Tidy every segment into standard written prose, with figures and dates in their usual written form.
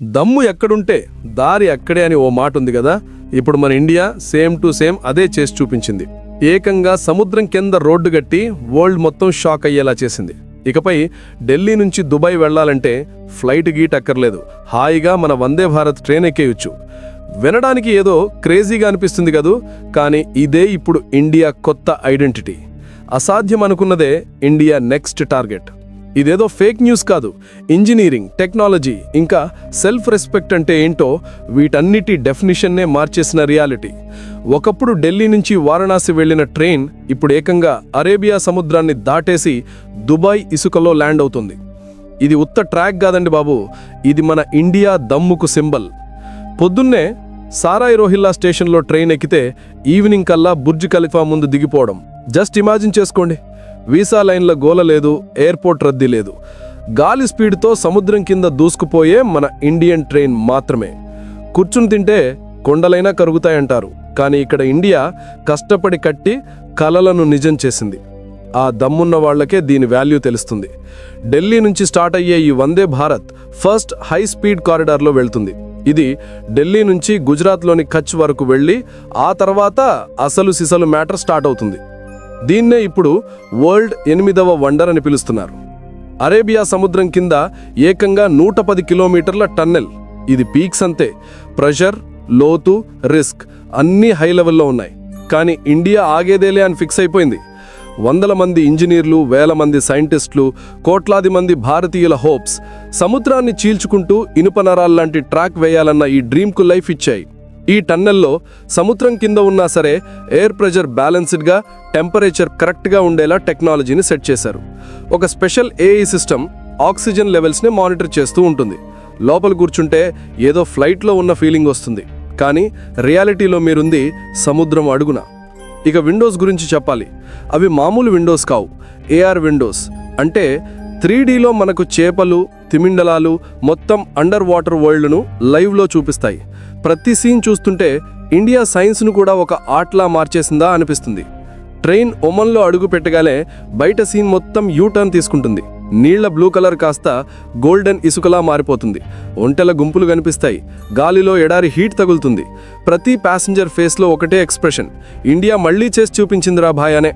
దమ్ము ఎక్కడుంటే దారి అక్కడే అని ఓ మాట ఉంది కదా. ఇప్పుడు మన ఇండియా సేమ్ టు సేమ్ అదే చేసి చూపించింది. ఏకంగా సముద్రం కింద రోడ్డు గట్టి వరల్డ్ మొత్తం షాక్ అయ్యేలా చేసింది. ఇకపై ఢిల్లీ నుంచి దుబాయ్ వెళ్లాలంటే ఫ్లైట్ గీట్ అక్కర్లేదు, హాయిగా మన వందే భారత్ ట్రైన్ ఎక్కేయచ్చు. వినడానికి ఏదో క్రేజీగా అనిపిస్తుంది కదూ, కానీ ఇదే ఇప్పుడు ఇండియా కొత్త ఐడెంటిటీ. అసాధ్యం అనుకున్నదే ఇండియా నెక్స్ట్ టార్గెట్. ఇదేదో ఫేక్ న్యూస్ కాదు. ఇంజనీరింగ్, టెక్నాలజీ ఇంకా సెల్ఫ్ రెస్పెక్ట్ అంటే ఏంటో వీటన్నిటి డెఫినిషన్నే మార్చేసిన రియాలిటీ. ఒకప్పుడు ఢిల్లీ నుంచి వారణాసి వెళ్లిన ట్రైన్ ఇప్పుడు ఏకంగా అరేబియా సముద్రాన్ని దాటేసి దుబాయ్ ఇసుకలో ల్యాండ్ అవుతుంది. ఇది ఉత్త ట్రాక్ కాదండి బాబు, ఇది మన ఇండియా దమ్ముకు సింబల్. పొద్దున్నే సారాయి రోహిల్లా స్టేషన్లో ట్రైన్ ఎక్కితే ఈవినింగ్ కల్లా బుర్జ్ ఖలీఫా ముందు దిగిపోవడం జస్ట్ ఇమాజిన్ చేసుకోండి. వీసా లైన్ల గోల లేదు, ఎయిర్పోర్ట్ రద్దీ లేదు. గాలి స్పీడ్తో సముద్రం కింద దూసుకుపోయే మన ఇండియన్ ట్రైన్ మాత్రమే. కూర్చుని తింటే కొండలైనా కరుగుతాయంటారు, కానీ ఇక్కడ ఇండియా కష్టపడి కట్టి కలలను నిజం చేసింది. ఆ దమ్మున్న వాళ్లకే దీని వాల్యూ తెలుస్తుంది. ఢిల్లీ నుంచి స్టార్ట్ అయ్యే ఈ Vande Bharat first high speed కారిడార్లో వెళ్తుంది. ఇది ఢిల్లీ నుంచి గుజరాత్లోని కచ్ వరకు వెళ్ళి ఆ తర్వాత అసలు సిసలు మ్యాటర్ స్టార్ట్ అవుతుంది. దీన్నే ఇప్పుడు వరల్డ్ 8వ వండర్ అని పిలుస్తున్నారు. అరేబియా సముద్రం కింద ఏకంగా 110 కిలోమీటర్ల టన్నెల్. ఇది పీక్స్ అంతే. ప్రెషర్, లోతు, రిస్క్ అన్నీ హై లెవెల్లో ఉన్నాయి. కానీ ఇండియా ఆగేదేలే అని ఫిక్స్ అయిపోయింది. వందల మంది ఇంజనీర్లు, వేల మంది సైంటిస్టులు, కోట్లాది మంది భారతీయుల హోప్స్ సముద్రాన్ని చీల్చుకుంటూ ఇనుప నరాల్లాంటి ట్రాక్ వేయాలన్న ఈ డ్రీమ్కు లైఫ్ ఇచ్చాయి. ఈ టన్నెల్లో సముద్రం కింద ఉన్నా సరే ఎయిర్ ప్రెషర్ బ్యాలెన్స్డ్గా, టెంపరేచర్ కరెక్ట్గా ఉండేలా టెక్నాలజీని సెట్ చేశారు. ఒక స్పెషల్ ఏఐ సిస్టమ్ ఆక్సిజన్ లెవెల్స్ని మానిటర్ చేస్తూ ఉంటుంది. లోపల కూర్చుంటే ఏదో ఫ్లైట్లో ఉన్న ఫీలింగ్ వస్తుంది, కానీ రియాలిటీలో మీరుంది సముద్రం అడుగున. ఇక విండోస్ గురించి చెప్పాలి. అవి మామూలు విండోస్ కావు, ఏఆర్ విండోస్. అంటే 3Dలో మనకు చేపలు, తిమిండలాలు, మొత్తం అండర్ వాటర్ వరల్డ్ను లైవ్లో చూపిస్తాయి. ప్రతి సీన్ చూస్తుంటే ఇండియా సైన్స్ను కూడా ఒక ఆర్ట్లా మార్చేసిందా అనిపిస్తుంది. ట్రైన్ ఒమన్లో అడుగు పెట్టగానే బయట సీన్ మొత్తం యూటర్న్ తీసుకుంటుంది. నీళ్ల బ్లూ కలర్ కాస్త గోల్డెన్ ఇసుకలా మారిపోతుంది. ఒంటెల గుంపులు కనిపిస్తాయి. గాలిలో ఎడారి హీట్ తగులుతుంది. ప్రతి ప్యాసింజర్ ఫేస్లో ఒకటే ఎక్స్ప్రెషన్, ఇండియా మళ్లీ చేసి చూపించిందిరా భాయ్ అనే.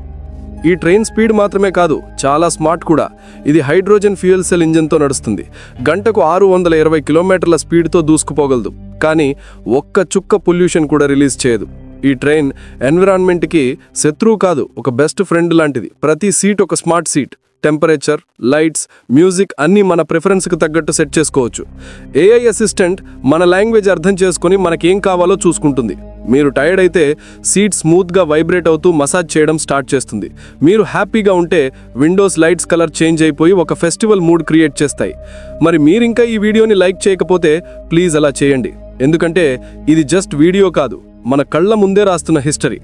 ఈ ట్రైన్ స్పీడ్ మాత్రమే కాదు, చాలా స్మార్ట్ కూడా. ఇది హైడ్రోజన్ ఫ్యూయల్ సెల్ ఇంజన్తో నడుస్తుంది. గంటకు 620 కిలోమీటర్ల స్పీడ్తో దూసుకుపోగలదు. కానీ ఒక్క చుక్క పొల్యూషన్ కూడా రిలీజ్ చేయదు. ఈ ట్రైన్ ఎన్విరాన్మెంట్కి శత్రువు కాదు, ఒక బెస్ట్ ఫ్రెండ్ లాంటిది. ప్రతి సీట్ ఒక smart seat. Temperature, lights, music అన్నీ మన ప్రిఫరెన్స్కి తగ్గట్టు సెట్ చేసుకోవచ్చు. ఏఐ అసిస్టెంట్ మన లాంగ్వేజ్ అర్థం చేసుకుని మనకేం కావాలో చూసుకుంటుంది. మీరు టైర్డ్ అయితే సీట్ స్మూత్గా వైబ్రేట్ అవుతూ మసాజ్ చేయడం స్టార్ట్ చేస్తుంది. మీరు హ్యాపీగా ఉంటే విండోస్ లైట్స్ కలర్ చేంజ్ అయిపోయి ఒక ఫెస్టివల్ మూడ్ క్రియేట్ చేస్తాయి. మరి మీరింకా ఈ వీడియోని లైక్ చేయకపోతే ప్లీజ్ అలా చేయండి. ఎందుకంటే ఇది జస్ట్ వీడియో కాదు, మన కళ్ల ముందే రాస్తున్న హిస్టరీ.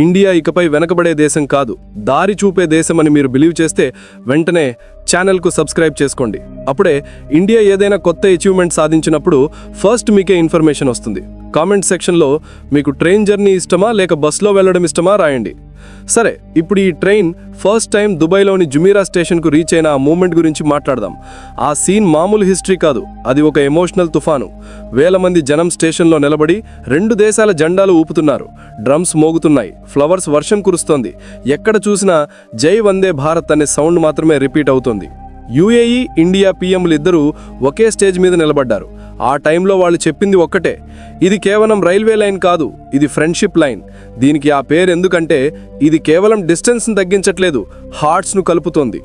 ఇండియా ఇకపై వెనకబడే దేశం కాదు, దారి చూపే దేశం అని మీరు బిలీవ్ చేస్తే వెంటనే ఛానల్కు సబ్స్క్రైబ్ చేసుకోండి. అప్పుడే ఇండియా ఏదైనా కొత్త అచీవ్మెంట్ సాధించినప్పుడు ఫస్ట్ మీకే ఇన్ఫర్మేషన్ వస్తుంది. కామెంట్ సెక్షన్లో మీకు ట్రైన్ జర్నీ ఇష్టమా లేక బస్లో వెళ్ళడం ఇష్టమా రాయండి. సరే, ఇప్పుడు ఈ ట్రైన్ ఫస్ట్ టైం దుబాయ్లోని జుమీరా స్టేషన్కు రీచ్ అయిన ఆ మూమెంట్ గురించి మాట్లాడదాం. ఆ సీన్ మామూలు హిస్టరీ కాదు, అది ఒక ఎమోషనల్ తుఫాను. వేల మంది జనం స్టేషన్లో నిలబడి 2 దేశాల జెండాలు ఊపుతున్నారు. డ్రమ్స్ మోగుతున్నాయి, ఫ్లవర్స్ వర్షం కురుస్తోంది. ఎక్కడ చూసినా జై వందే భారత్ అనే సౌండ్ మాత్రమే రిపీట్ అవుతోంది. యుఏఈ, ఇండియా పీఎంలు ఇద్దరూ ఒకే స్టేజ్ మీద నిలబడ్డారు. ఆ టైంలో వాళ్ళు చెప్పింది ఒక్కటే, ఇది కేవలం రైల్వే లైన్ కాదు, ఇది ఫ్రెండ్షిప్ లైన్. దీనికి ఆ పేరు ఎందుకంటే ఇది కేవలం డిస్టెన్స్ని తగ్గించట్లేదు, హార్ట్స్ను కలుపుతోంది.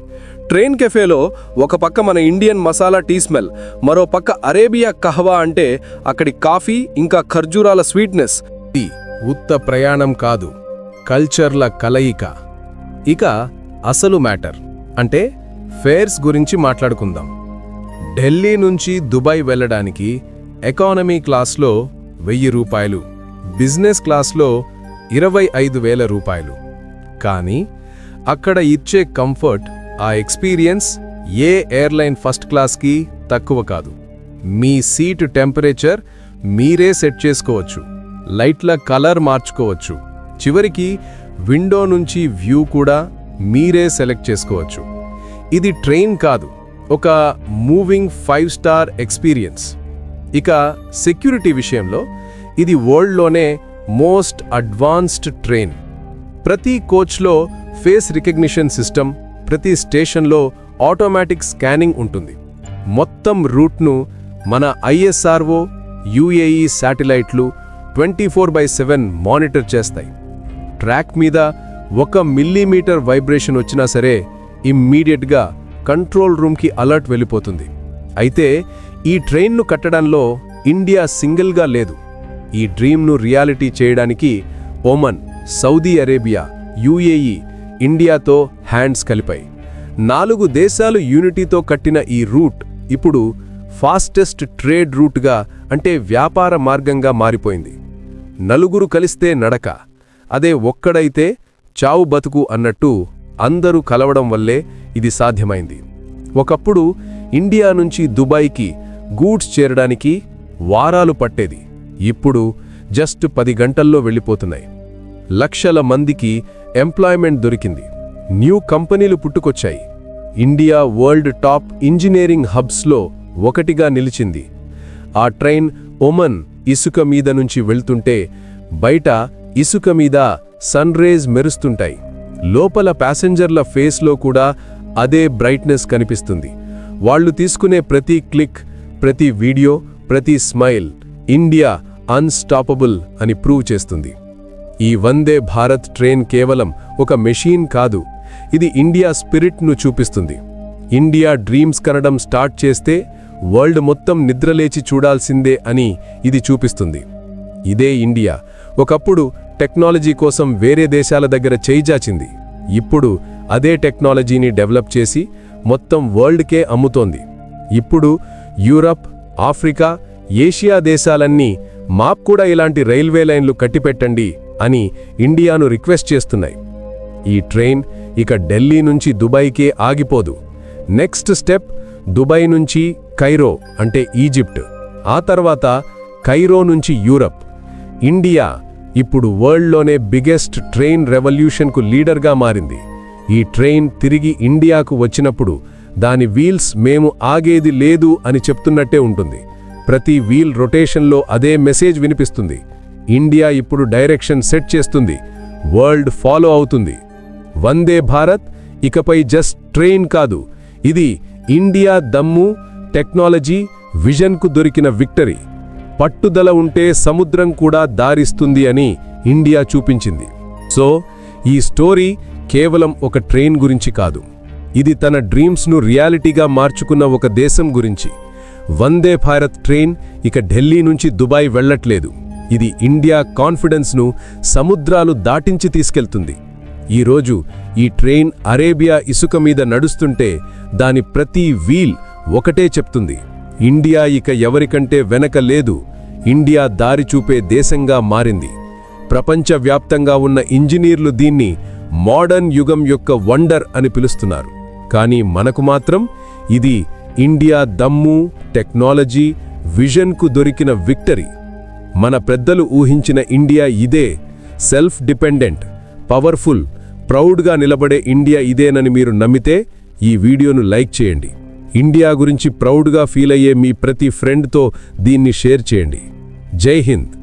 ట్రైన్ కెఫేలో ఒక పక్క మన ఇండియన్ మసాలా టీ స్మెల్, మరో పక్క అరేబియా కహవా అంటే అక్కడి కాఫీ ఇంకా ఖర్జూరాల స్వీట్నెస్. ఇది ఉత్త ప్రయాణం కాదు, కల్చర్ల కలయిక. ఇక అసలు మ్యాటర్ అంటే ఫేర్స్ గురించి మాట్లాడుకుందాం. ఢిల్లీ నుంచి దుబాయ్ వెళ్ళడానికి ఎకానమీ క్లాస్లో 1000 రూపాయలు, బిజినెస్ క్లాస్లో 25,000 రూపాయలు. కానీ అక్కడ ఇచ్చే కంఫర్ట్, ఆ ఎక్స్పీరియన్స్ ఏ ఎయిర్లైన్ ఫస్ట్ క్లాస్కి తక్కువ కాదు. మీ సీటు టెంపరేచర్ మీరే సెట్ చేసుకోవచ్చు, లైట్ల కలర్ మార్చుకోవచ్చు, చివరికి విండో నుంచి వ్యూ కూడా మీరే సెలెక్ట్ చేసుకోవచ్చు. ఇది ట్రైన్ కాదు, ఒక మూవింగ్ 5 స్టార్ ఎక్స్పీరియన్స్. ఇక సెక్యూరిటీ విషయంలో ఇది వరల్డ్లోనే మోస్ట్ అడ్వాన్స్డ్ ట్రైన్. ప్రతి కోచ్లో ఫేస్ రికగ్నిషన్ సిస్టమ్, ప్రతి స్టేషన్లో ఆటోమేటిక్ స్కానింగ్ ఉంటుంది. మొత్తం రూట్ను మన ISRO, UAE శాటిలైట్లు 24/7 మానిటర్ చేస్తాయి. ట్రాక్ మీద 1 మిల్లీమీటర్ వైబ్రేషన్ వచ్చినా సరే ఇమ్మీడియట్గా కంట్రోల్ రూమ్కి అలర్ట్ వెళ్ళిపోతుంది. అయితే ఈ ట్రైన్ను కట్టడంలో ఇండియా సింగిల్గా లేదు. ఈ డ్రీమ్ను రియాలిటీ చేయడానికి ఒమన్, సౌదీ అరేబియా, UAE, ఇండియాతో హ్యాండ్స్ కలిపాయి. 4 దేశాలు యూనిటీతో కట్టిన ఈ రూట్ ఇప్పుడు ఫాస్టెస్ట్ ట్రేడ్ రూట్గా, అంటే వ్యాపార మార్గంగా మారిపోయింది. నలుగురు కలిస్తే నడక, అదే ఒక్కడైతే చావు బతుకు అన్నట్టు అందరూ కలవడం వల్లే ఇది సాధ్యమైంది. ఒకప్పుడు ఇండియా నుంచి దుబాయ్కి గూడ్స్ చేరడానికి వారాలు పట్టేది. ఇప్పుడు జస్ట్ 10 గంటల్లో వెళ్ళిపోతున్నాయి. లక్షల మందికి ఎంప్లాయ్మెంట్ దొరికింది. న్యూ కంపెనీలు పుట్టుకొచ్చాయి. ఇండియా వరల్డ్ టాప్ ఇంజనీరింగ్ హబ్స్లో ఒకటిగా నిలిచింది. ఆ ట్రైన్ ఒమన్ ఇసుక మీద నుంచి వెళ్తుంటే బయట ఇసుక మీద సన్ రేజ్ మెరుస్తుంటాయి. లోపల ప్యాసింజర్ల ఫేస్లో కూడా అదే బ్రైట్నెస్ కనిపిస్తుంది. వాళ్ళు తీసుకునే ప్రతి క్లిక్, ప్రతి వీడియో, ప్రతి స్మైల్ ఇండియా అన్స్టాపబుల్ అని ప్రూవ్ చేస్తుంది. ఈ వందే భారత్ ట్రైన్ కేవలం ఒక మెషీన్ కాదు, ఇది ఇండియా స్పిరిట్ను చూపిస్తుంది. ఇండియా డ్రీమ్స్ కనడం స్టార్ట్ చేస్తే వరల్డ్ మొత్తం నిద్రలేచి చూడాల్సిందే అని ఇది చూపిస్తుంది. ఇదే ఇండియా ఒకప్పుడు టెక్నాలజీ కోసం వేరే దేశాల దగ్గర చేయిజాచింది. ఇప్పుడు అదే టెక్నాలజీని డెవలప్ చేసి మొత్తం వరల్డ్కే అమ్ముతోంది. ఇప్పుడు యూరప్, ఆఫ్రికా, ఏషియా దేశాలన్నీ మాక్కూడా ఇలాంటి రైల్వే లైన్లు కట్టిపెట్టండి అని ఇండియాను రిక్వెస్ట్ చేస్తున్నాయి. ఈ ట్రైన్ ఇక ఢిల్లీ నుంచి దుబాయ్కే ఆగిపోదు. నెక్స్ట్ స్టెప్ దుబాయ్ నుంచి కైరో, అంటే ఈజిప్ట్, ఆ తర్వాత కైరో నుంచి యూరప్. ఇండియా ఇప్పుడు వరల్డ్లోనే బిగ్గెస్ట్ ట్రైన్ రెవల్యూషన్కు లీడర్గా మారింది. ఈ ట్రైన్ తిరిగి ఇండియాకు వచ్చినప్పుడు దాని వీల్స్ మేము ఆగేది లేదు అని చెప్తున్నట్టే ఉంటుంది. ప్రతి వీల్ రొటేషన్లో అదే మెసేజ్ వినిపిస్తుంది. ఇండియా ఇప్పుడు డైరెక్షన్ సెట్ చేస్తుంది, వరల్డ్ ఫాలో అవుతుంది. వందే భారత్ ఇకపై జస్ట్ ట్రైన్ కాదు, ఇది ఇండియా దమ్ము, టెక్నాలజీ, విజన్కు దొరికిన విక్టరీ. పట్టుదల ఉంటే సముద్రం కూడా దారిస్తుంది అని ఇండియా చూపించింది. సో ఈ స్టోరీ కేవలం ఒక ట్రైన్ గురించి కాదు, ఇది తన డ్రీమ్స్ను రియాలిటీగా మార్చుకున్న ఒక దేశం గురించి. వందే భారత్ ట్రైన్ ఇక ఢిల్లీ నుంచి దుబాయ్ వెళ్లట్లేదు, ఇది ఇండియా కాన్ఫిడెన్స్ను సముద్రాలు దాటించి తీసుకెళ్తుంది. ఈరోజు ఈ ట్రైన్ అరేబియా ఇసుక మీద నడుస్తుంటే దాని ప్రతి వీల్ ఒకటే చెప్తుంది, ఇండియా ఇక ఎవరికంటే వెనక లేదు, ఇండియా దారి చూపే దేశంగా మారింది. ప్రపంచవ్యాప్తంగా ఉన్న ఇంజనీర్లు దీన్ని మోడర్న్ యుగం యొక్క వండర్ అని పిలుస్తున్నారు. కానీ మనకు మాత్రం ఇది ఇండియా దమ్ము, టెక్నాలజీ, విజన్కు దొరికిన విక్టరీ. మన పెద్దలు ఊహించిన ఇండియా ఇదే, సెల్ఫ్ డిపెండెంట్, పవర్ఫుల్, ప్రౌడ్గా నిలబడే ఇండియా ఇదేనని మీరు నమ్మితే ఈ వీడియోను లైక్ చేయండి. ఇండియా గురించి ప్రౌడ్గా ఫీల్ అయ్యే మీ ప్రతి ఫ్రెండ్తో దీన్ని షేర్ చేయండి. జై హింద్.